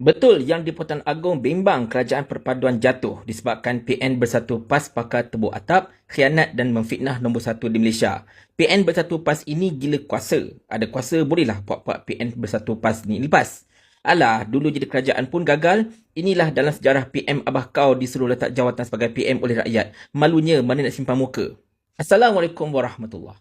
Betul yang di-Pertuan Agong bimbang kerajaan perpaduan jatuh disebabkan PN Bersatu PAS pakar tebuk atap, khianat dan memfitnah nombor satu di Malaysia. PN Bersatu PAS ini gila kuasa. Ada kuasa bolehlah puak-puak PN Bersatu PAS ni lepas. Alah, dulu jadi kerajaan pun gagal. Inilah dalam sejarah PM Abah Kau disuruh letak jawatan sebagai PM oleh rakyat. Malunya mana nak simpan muka. Assalamualaikum warahmatullahi.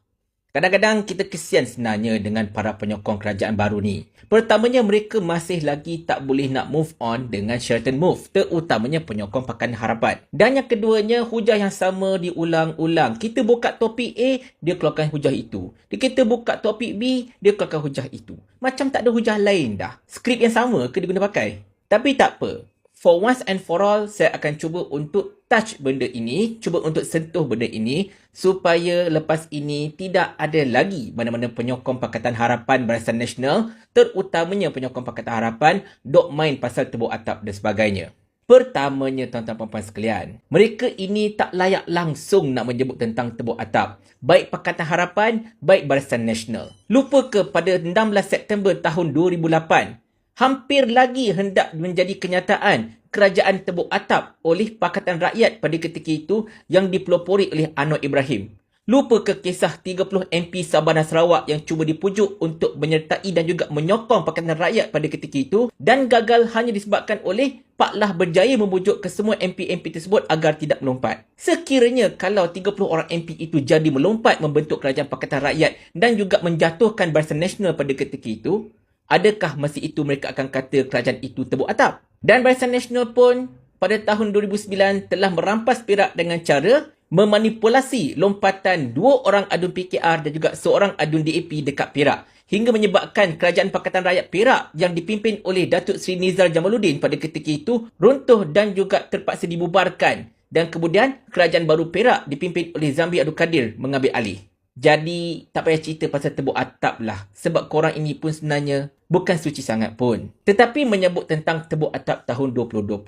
Kadang-kadang kita kesian sebenarnya dengan para penyokong kerajaan baru ni. Pertamanya, mereka masih lagi tak boleh nak move on dengan Sheraton Move, terutamanya penyokong Pakatan Harapan. Dan yang keduanya, hujah yang sama diulang-ulang. Kita buka topik A, dia keluarkan hujah itu. Kita buka topik B, dia keluarkan hujah itu. Macam tak ada hujah lain dah. Skrip yang sama ke dia guna pakai? Tapi tak apa. For once and for all, saya akan cuba untuk touch benda ini, cuba untuk sentuh benda ini, supaya lepas ini tidak ada lagi mana-mana penyokong Pakatan Harapan Barisan Nasional, terutamanya penyokong Pakatan Harapan, dok main pasal tebuk atap dan sebagainya. Pertamanya, tuan-tuan puan-puan sekalian, mereka ini tak layak langsung nak menyebut tentang tebuk atap. Baik Pakatan Harapan, baik Barisan Nasional. Lupa ke pada 16 September tahun 2008, hampir lagi hendak menjadi kenyataan kerajaan tebuk atap oleh Pakatan Rakyat pada ketika itu yang dipelopori oleh Anwar Ibrahim. Lupa ke kisah 30 MP Sabah dan Sarawak yang cuba dipujuk untuk menyertai dan juga menyokong Pakatan Rakyat pada ketika itu dan gagal hanya disebabkan oleh Pak Lah berjaya membujuk ke semua MP-MP tersebut agar tidak melompat. Sekiranya kalau 30 orang MP itu jadi melompat membentuk kerajaan Pakatan Rakyat dan juga menjatuhkan Barisan Nasional pada ketika itu, adakah masa itu mereka akan kata kerajaan itu tebuk atap? Dan Barisan Nasional pun pada tahun 2009 telah merampas Perak dengan cara memanipulasi lompatan dua orang adun PKR dan juga seorang adun DAP dekat Perak hingga menyebabkan kerajaan Pakatan Rakyat Perak yang dipimpin oleh Datuk Seri Nizar Jamaluddin pada ketika itu runtuh dan juga terpaksa dibubarkan. Dan kemudian kerajaan baru Perak dipimpin oleh Zambi Abdul Kadir mengambil alih. Jadi, tak payah cerita pasal tebuk atap lah. Sebab korang ini pun sebenarnya bukan suci sangat pun. Tetapi menyebut tentang tebuk atap tahun 2020.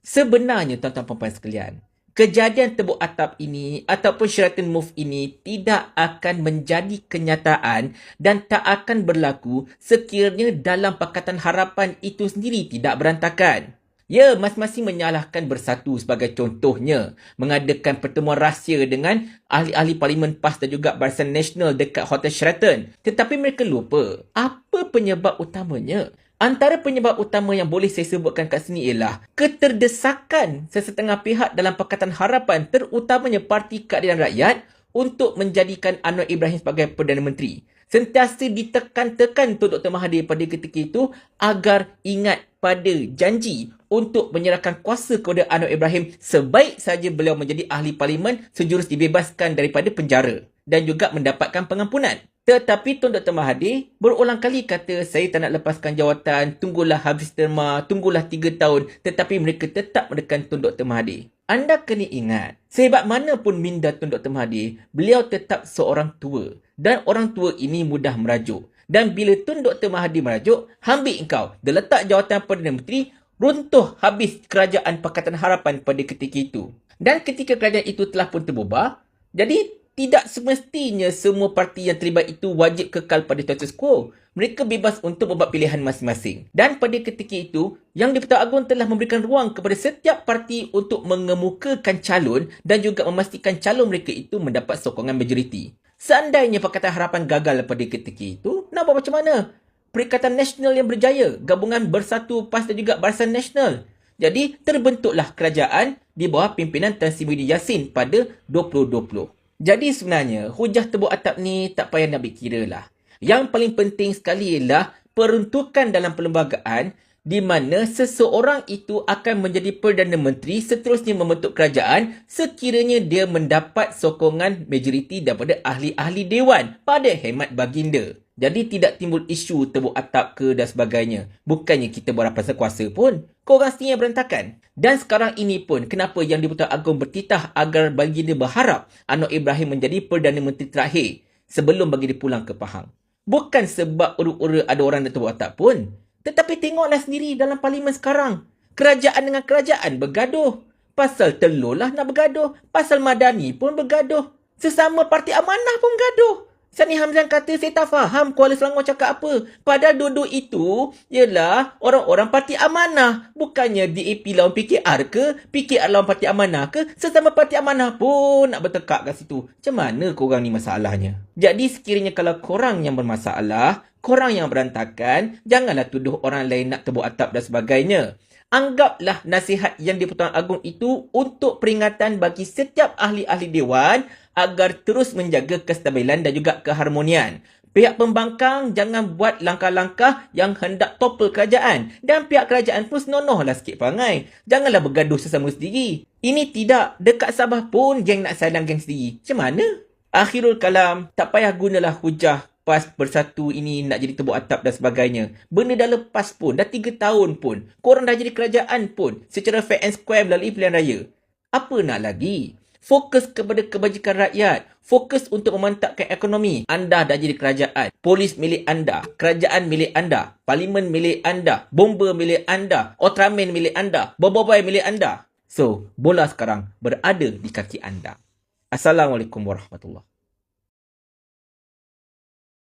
Sebenarnya, tuan-tuan perempuan sekalian, kejadian tebuk atap ini ataupun Sheraton Move ini tidak akan menjadi kenyataan dan tak akan berlaku sekiranya dalam Pakatan Harapan itu sendiri tidak berantakan. Ya, masing-masing menyalahkan Bersatu sebagai contohnya mengadakan pertemuan rahsia dengan ahli-ahli Parlimen PAS dan juga Barisan Nasional dekat Hotel Sheraton. Tetapi mereka lupa, apa penyebab utamanya? Antara penyebab utama yang boleh saya sebutkan kat sini ialah keterdesakan sesetengah pihak dalam Pakatan Harapan, terutamanya Parti Keadilan Rakyat, untuk menjadikan Anwar Ibrahim sebagai Perdana Menteri. Sentiasa ditekan-tekan untuk Dr. Mahathir pada ketika itu agar ingat pada janji untuk menyerahkan kuasa kepada Anwar Ibrahim sebaik saja beliau menjadi ahli parlimen sejurus dibebaskan daripada penjara dan juga mendapatkan pengampunan. Tetapi Tun Dr. Mahathir berulang kali kata, saya tak nak lepaskan jawatan, tunggulah habis terma, tunggulah 3 tahun. Tetapi mereka tetap menekan Tun Dr. Mahathir. Anda kena ingat, sehebat mana pun minda Tun Dr. Mahathir, beliau tetap seorang tua. Dan orang tua ini mudah merajuk. Dan bila Tun Dr. Mahathir merajuk, ambil engkau, dia letak jawatan Perdana Menteri, runtuh habis kerajaan Pakatan Harapan pada ketika itu. Dan ketika kerajaan itu telah pun terbubar, jadi tidak semestinya semua parti yang terlibat itu wajib kekal pada status quo. Mereka bebas untuk membuat pilihan masing-masing. Dan pada ketika itu, Yang di-Pertuan Agong telah memberikan ruang kepada setiap parti untuk mengemukakan calon dan juga memastikan calon mereka itu mendapat sokongan majoriti. Seandainya Pakatan Harapan gagal pada ketika itu, nak buat macam mana? Perikatan Nasional yang berjaya, gabungan Bersatu, PAS dan juga Barisan Nasional. Jadi, terbentuklah kerajaan di bawah pimpinan Tan Sri Muhyiddin Yassin pada 2020. Jadi sebenarnya, hujah tebuk atap ni tak payah nak berkira lah. Yang paling penting sekali ialah peruntukan dalam perlembagaan di mana seseorang itu akan menjadi Perdana Menteri seterusnya membentuk kerajaan sekiranya dia mendapat sokongan majoriti daripada ahli-ahli Dewan pada hemat baginda. Jadi tidak timbul isu tebuk atap ke dan sebagainya. Bukannya kita berapa kuasa pun. Korang sendiri yang berantakan. Dan sekarang ini pun kenapa Yang di-Pertuan Agong bertitah agar baginda berharap Anwar Ibrahim menjadi Perdana Menteri terakhir sebelum baginda pulang ke Pahang. Bukan sebab ura-ura ada orang nak tebuk atap pun. Tetapi tengoklah sendiri dalam parlimen sekarang. Kerajaan dengan kerajaan bergaduh. Pasal telur lah nak bergaduh. Pasal madani pun bergaduh. Sesama parti amanah pun bergaduh. Sani Hamzan kata, saya tak faham Kuala Selangor cakap apa. Padahal duduk itu ialah orang-orang parti amanah. Bukannya DAP lawan PKR ke, PKR lawan parti amanah ke, sesama parti amanah pun nak bertekak kat situ. Macam mana korang ni masalahnya? Jadi sekiranya kalau korang yang bermasalah, korang yang berantakan, janganlah tuduh orang lain nak tebuk atap dan sebagainya. Anggaplah nasihat yang di-Pertuan Agong itu untuk peringatan bagi setiap ahli-ahli Dewan agar terus menjaga kestabilan dan juga keharmonian. Pihak pembangkang jangan buat langkah-langkah yang hendak topple kerajaan. Dan pihak kerajaan pun senonohlah sikit perangai. Janganlah bergaduh sesama sendiri. Ini tidak. Dekat Sabah pun geng nak sadang geng sendiri. Macam mana? Akhirul kalam, tak payah gunalah hujah PAS Bersatu ini nak jadi tebuk atap dan sebagainya. Benda dah lepas pun, dah 3 tahun pun. Korang dah jadi kerajaan pun secara fair and square melalui pilihan raya. Apa nak lagi? Fokus kepada kebajikan rakyat. Fokus untuk memantapkan ekonomi. Anda dah jadi kerajaan. Polis milik anda. Kerajaan milik anda. Parlimen milik anda. Bomba milik anda. Ultraman milik anda. Boboiboy milik anda. So, bola sekarang berada di kaki anda. Assalamualaikum warahmatullahi